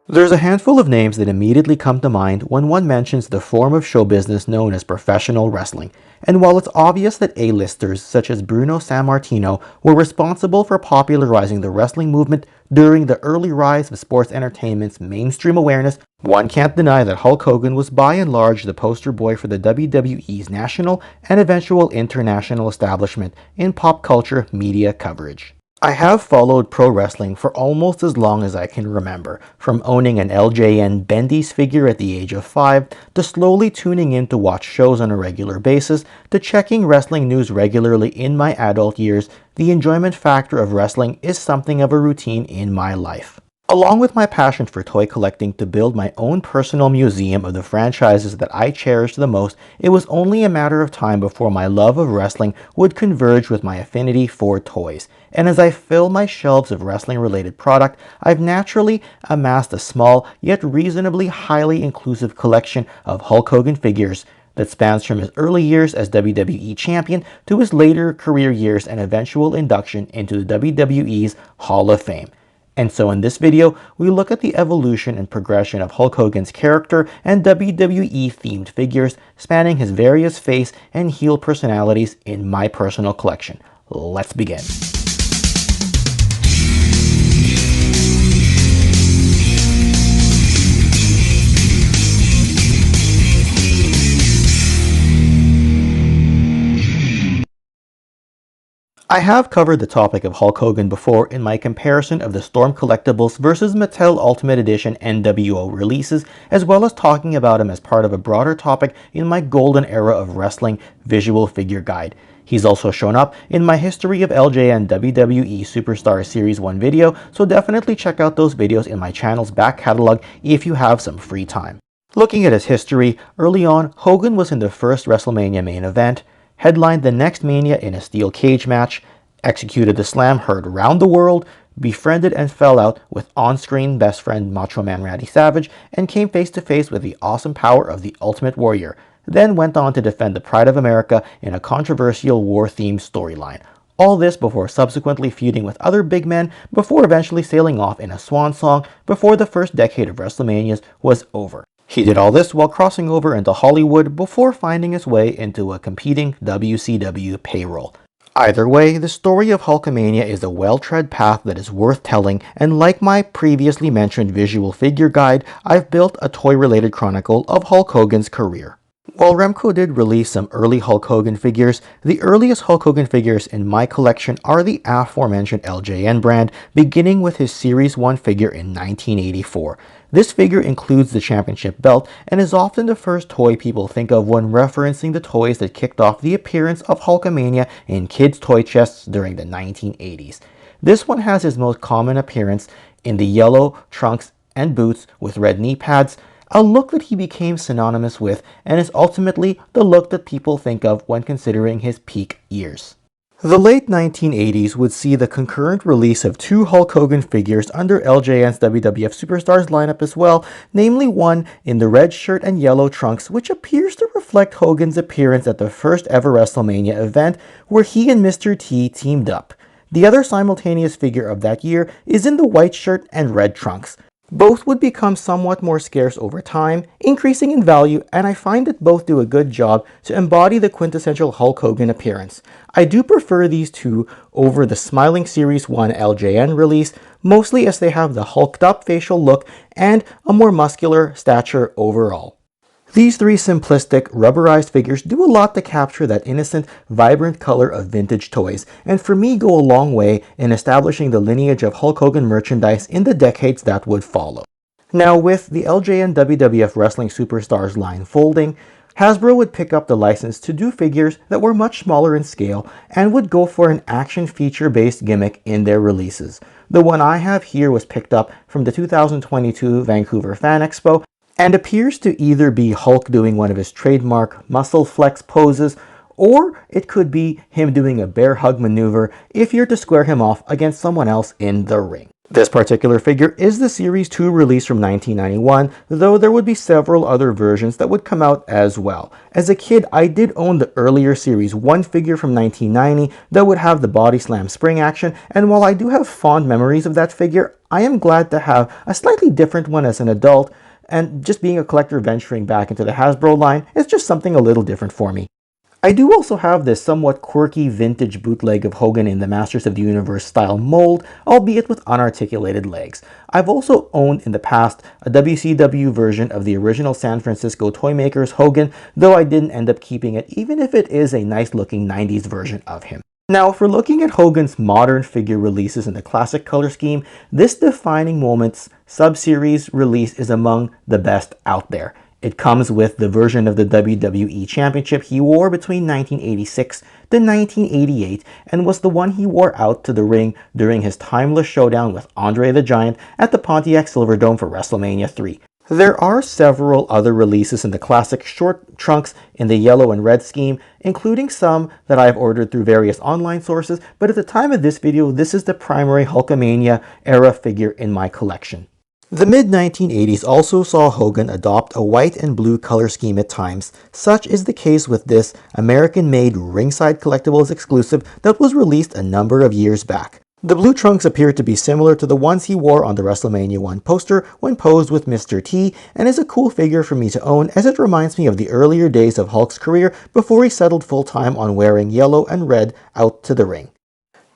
There's a handful of names that immediately come to mind when one mentions the form of show business known as professional wrestling. And while it's obvious that A-listers such as Bruno Sammartino were responsible for popularizing the wrestling movement during the early rise of sports entertainment's mainstream awareness, one can't deny that Hulk Hogan was by and large the poster boy for the WWE's national and eventual international establishment in pop culture media coverage. I have followed pro wrestling for almost as long as I can remember, from owning an LJN Bendy's figure at the age of 5, to slowly tuning in to watch shows on a regular basis, to checking wrestling news regularly in my adult years. The enjoyment factor of wrestling is something of a routine in my life. Along with my passion for toy collecting to build my own personal museum of the franchises that I cherish the most, it was only a matter of time before my love of wrestling would converge with my affinity for toys. And as I fill my shelves of wrestling-related product, I've naturally amassed a small yet reasonably highly inclusive collection of Hulk Hogan figures that spans from his early years as WWE Champion to his later career years and eventual induction into the WWE's Hall of Fame. And so in this video, we look at the evolution and progression of Hulk Hogan's character and WWE-themed figures spanning his various face and heel personalities in my personal collection. Let's begin. I have covered the topic of Hulk Hogan before in my comparison of the Storm Collectibles vs Mattel Ultimate Edition NWO releases, as well as talking about him as part of a broader topic in my Golden Era of Wrestling visual figure guide. He's also shown up in my History of LJN WWE Superstar Series 1 video, so definitely check out those videos in my channel's back catalog if you have some free time. Looking at his history, early on, Hogan was in the first Wrestlemania main event, headlined the next Mania in a steel cage match, executed the slam heard around the world, befriended and fell out with on-screen best friend Macho Man Randy Savage, and came face to face with the awesome power of the Ultimate Warrior, then went on to defend the Pride of America in a controversial war-themed storyline. All this before subsequently feuding with other big men, before eventually sailing off in a swan song before the first decade of Wrestlemanias was over. He did all this while crossing over into Hollywood before finding his way into a competing WCW payroll. Either way, the story of Hulkamania is a well-tread path that is worth telling, and like my previously mentioned visual figure guide, I've built a toy-related chronicle of Hulk Hogan's career. While Remco did release some early Hulk Hogan figures, the earliest Hulk Hogan figures in my collection are the aforementioned LJN brand, beginning with his Series 1 figure in 1984. This figure includes the championship belt and is often the first toy people think of when referencing the toys that kicked off the appearance of Hulkamania in kids' toy chests during the 1980s. This one has his most common appearance in the yellow trunks and boots with red knee pads, a look that he became synonymous with and is ultimately the look that people think of when considering his peak years. The late 1980s would see the concurrent release of 2 Hulk Hogan figures under LJN's WWF Superstars lineup as well, namely one in the red shirt and yellow trunks, which appears to reflect Hogan's appearance at the first ever WrestleMania event where he and Mr. T teamed up. The other simultaneous figure of that year is in the white shirt and red trunks. Both would become somewhat more scarce over time, increasing in value, and I find that both do a good job to embody the quintessential Hulk Hogan appearance. I do prefer these two over the Smiling Series 1 LJN release, mostly as they have the hulked up facial look and a more muscular stature overall. These 3 simplistic, rubberized figures do a lot to capture that innocent, vibrant color of vintage toys, and for me go a long way in establishing the lineage of Hulk Hogan merchandise in the decades that would follow. Now, with the LJN WWF Wrestling Superstars line folding, Hasbro would pick up the license to do figures that were much smaller in scale and would go for an action feature-based gimmick in their releases. The one I have here was picked up from the 2022 Vancouver Fan Expo, and appears to either be Hulk doing one of his trademark muscle flex poses, or it could be him doing a bear hug maneuver if you're to square him off against someone else in the ring. This particular figure is the Series 2 release from 1991, though there would be several other versions that would come out as well. As a kid, I did own the earlier Series 1 figure from 1990 that would have the body slam spring action, and while I do have fond memories of that figure, I am glad to have a slightly different one as an adult, and just being a collector venturing back into the Hasbro line is just something a little different for me. I do also have this somewhat quirky vintage bootleg of Hogan in the Masters of the Universe style mold, albeit with unarticulated legs. I've also owned in the past a WCW version of the original San Francisco Toymakers Hogan, though I didn't end up keeping it, even if it is a nice looking 90s version of him. Now, if we're looking at Hogan's modern figure releases in the classic color scheme, this Defining Moments sub-series release is among the best out there. It comes with the version of the WWE Championship he wore between 1986 to 1988 and was the one he wore out to the ring during his timeless showdown with Andre the Giant at the Pontiac Silverdome for WrestleMania 3. There are several other releases in the classic short trunks in the yellow and red scheme, including some that I've ordered through various online sources, but at the time of this video, this is the primary Hulkamania era figure in my collection. The mid-1980s also saw Hogan adopt a white and blue color scheme at times. Such is the case with this American-made Ringside Collectibles exclusive that was released a number of years back. The blue trunks appear to be similar to the ones he wore on the WrestleMania 1 poster when posed with Mr. T, and is a cool figure for me to own as it reminds me of the earlier days of Hulk's career before he settled full-time on wearing yellow and red out to the ring.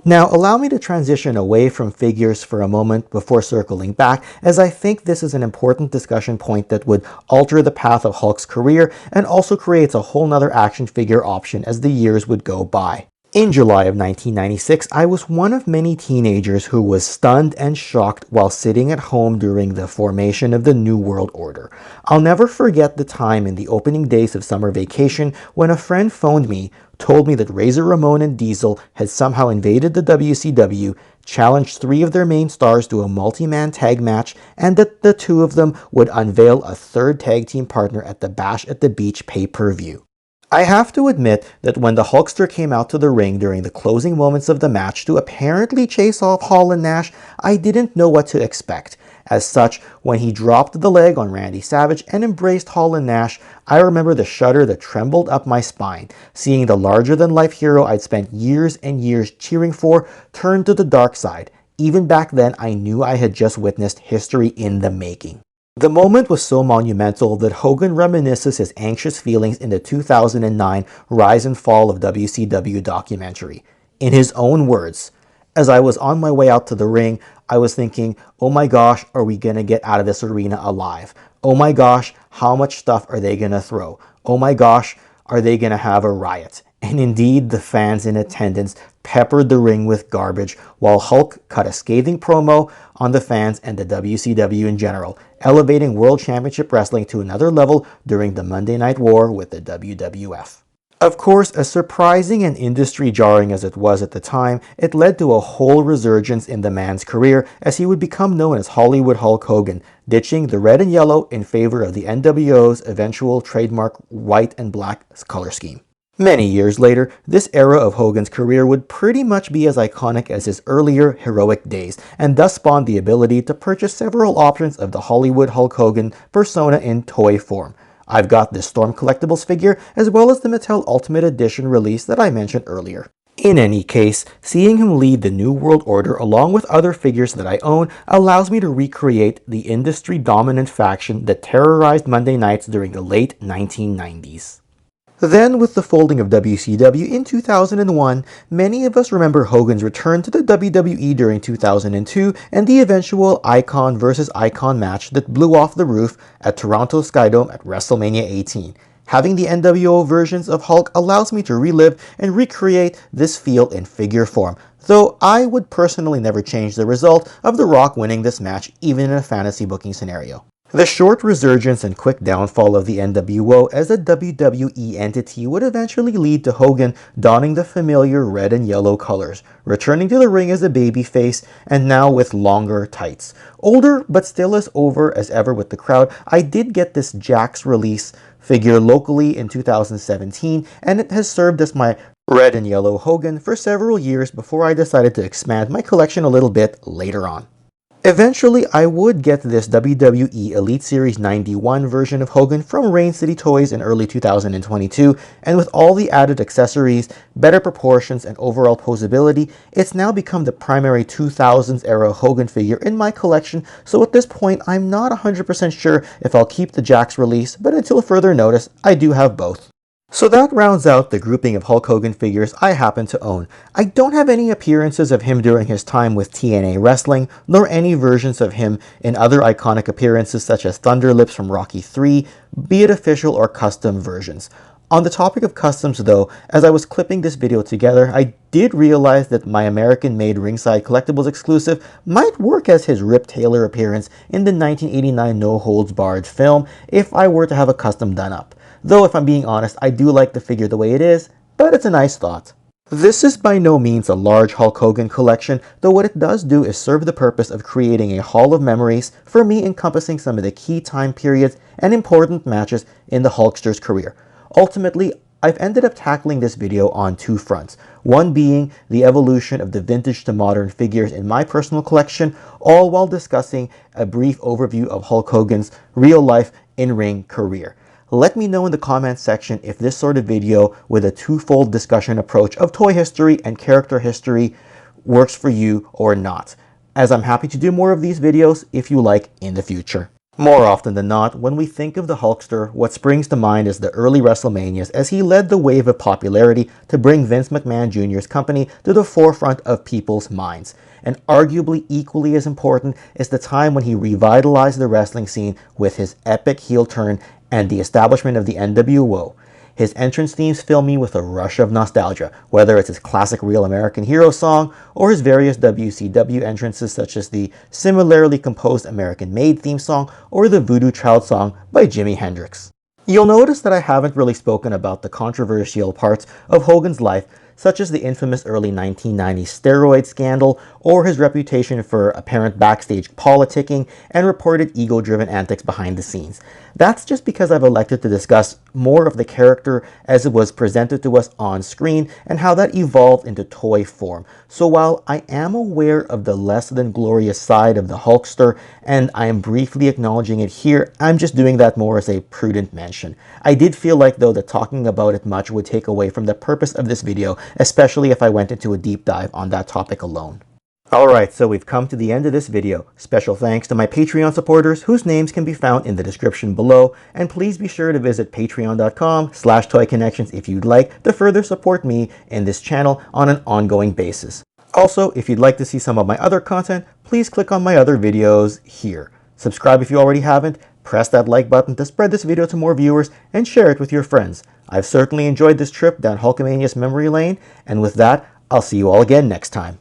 Now, allow me to transition away from figures for a moment before circling back, as I think this is an important discussion point that would alter the path of Hulk's career and also creates a whole nother action figure option as the years would go by. In July of 1996, I was one of many teenagers who was stunned and shocked while sitting at home during the formation of the New World Order. I'll never forget the time in the opening days of summer vacation when a friend phoned me, told me that Razor Ramon and Diesel had somehow invaded the WCW, challenged 3 of their main stars to a multi-man tag match, and that the 2 of them would unveil a 3rd tag team partner at the Bash at the Beach pay-per-view. I have to admit that when the Hulkster came out to the ring during the closing moments of the match to apparently chase off Hall and Nash, I didn't know what to expect. As such, when he dropped the leg on Randy Savage and embraced Hall and Nash, I remember the shudder that trembled up my spine, seeing the larger-than-life hero I'd spent years and years cheering for turn to the dark side. Even back then, I knew I had just witnessed history in the making. The moment was so monumental that Hogan reminisces his anxious feelings in the 2009 Rise and Fall of WCW documentary. In his own words, "As I was on my way out to the ring, I was thinking, oh my gosh, are we gonna get out of this arena alive? Oh my gosh, how much stuff are they gonna throw? Oh my gosh, are they gonna have a riot?" And indeed, the fans in attendance peppered the ring with garbage, while Hulk cut a scathing promo on the fans and the WCW in general, elevating World Championship Wrestling to another level during the Monday Night War with the WWF. Of course, as surprising and industry-jarring as it was at the time, it led to a whole resurgence in the man's career as he would become known as Hollywood Hulk Hogan, ditching the red and yellow in favor of the NWO's eventual trademark white and black color scheme. Many years later, this era of Hogan's career would pretty much be as iconic as his earlier heroic days, and thus spawned the ability to purchase several options of the Hollywood Hulk Hogan persona in toy form. I've got this Storm Collectibles figure, as well as the Mattel Ultimate Edition release that I mentioned earlier. In any case, seeing him lead the New World Order along with other figures that I own allows me to recreate the industry-dominant faction that terrorized Monday nights during the late 1990s. Then, with the folding of WCW in 2001, many of us remember Hogan's return to the WWE during 2002 and the eventual Icon vs. Icon match that blew off the roof at Toronto Skydome at WrestleMania 18. Having the NWO versions of Hulk allows me to relive and recreate this feel in figure form, though I would personally never change the result of The Rock winning this match even in a fantasy booking scenario. The short resurgence and quick downfall of the NWO as a WWE entity would eventually lead to Hogan donning the familiar red and yellow colors, returning to the ring as a babyface, and now with longer tights. Older, but still as over as ever with the crowd, I did get this Jakks release figure locally in 2017, and it has served as my red and yellow Hogan for several years before I decided to expand my collection a little bit later on. Eventually, I would get this WWE Elite Series 91 version of Hogan from Rain City Toys in early 2022, and with all the added accessories, better proportions, and overall posability, it's now become the primary 2000s era Hogan figure in my collection, so at this point, I'm not 100% sure if I'll keep the Jakks release, but until further notice, I do have both. So that rounds out the grouping of Hulk Hogan figures I happen to own. I don't have any appearances of him during his time with TNA Wrestling, nor any versions of him in other iconic appearances such as Thunder Lips from Rocky III, be it official or custom versions. On the topic of customs though, as I was clipping this video together, I did realize that my American Made Ringside Collectibles exclusive might work as his Rip Taylor appearance in the 1989 No Holds Barred film if I were to have a custom done up. Though if I'm being honest, I do like the figure the way it is, but it's a nice thought. This is by no means a large Hulk Hogan collection, though what it does do is serve the purpose of creating a hall of memories for me, encompassing some of the key time periods and important matches in the Hulkster's career. Ultimately, I've ended up tackling this video on two fronts, one being the evolution of the vintage to modern figures in my personal collection, all while discussing a brief overview of Hulk Hogan's real-life in-ring career. Let me know in the comments section if this sort of video with a twofold discussion approach of toy history and character history works for you or not, as I'm happy to do more of these videos if you like in the future. More often than not, when we think of the Hulkster, what springs to mind is the early Wrestlemanias, as he led the wave of popularity to bring Vince McMahon Jr.'s company to the forefront of people's minds. And arguably equally as important is the time when he revitalized the wrestling scene with his epic heel turn and the establishment of the NWO. His entrance themes fill me with a rush of nostalgia, whether it's his classic Real American Hero song or his various WCW entrances such as the similarly composed American Made theme song or the Voodoo Child song by Jimi Hendrix. You'll notice that I haven't really spoken about the controversial parts of Hogan's life, such as the infamous early 1990s steroid scandal or his reputation for apparent backstage politicking and reported ego-driven antics behind the scenes. That's just because I've elected to discuss more of the character as it was presented to us on screen and how that evolved into toy form. So while I am aware of the less than glorious side of the Hulkster and I am briefly acknowledging it here, I'm just doing that more as a prudent mention. I did feel like though that talking about it much would take away from the purpose of this video, especially if I went into a deep dive on that topic alone. Alright, so we've come to the end of this video. Special thanks to my Patreon supporters whose names can be found in the description below, and please be sure to visit patreon.com/toyconnections if you'd like to further support me in this channel on an ongoing basis. Also, if you'd like to see some of my other content, please click on my other videos here. Subscribe if you already haven't, press that like button to spread this video to more viewers, and share it with your friends. I've certainly enjoyed this trip down Hulkamania's memory lane, and with that, I'll see you all again next time.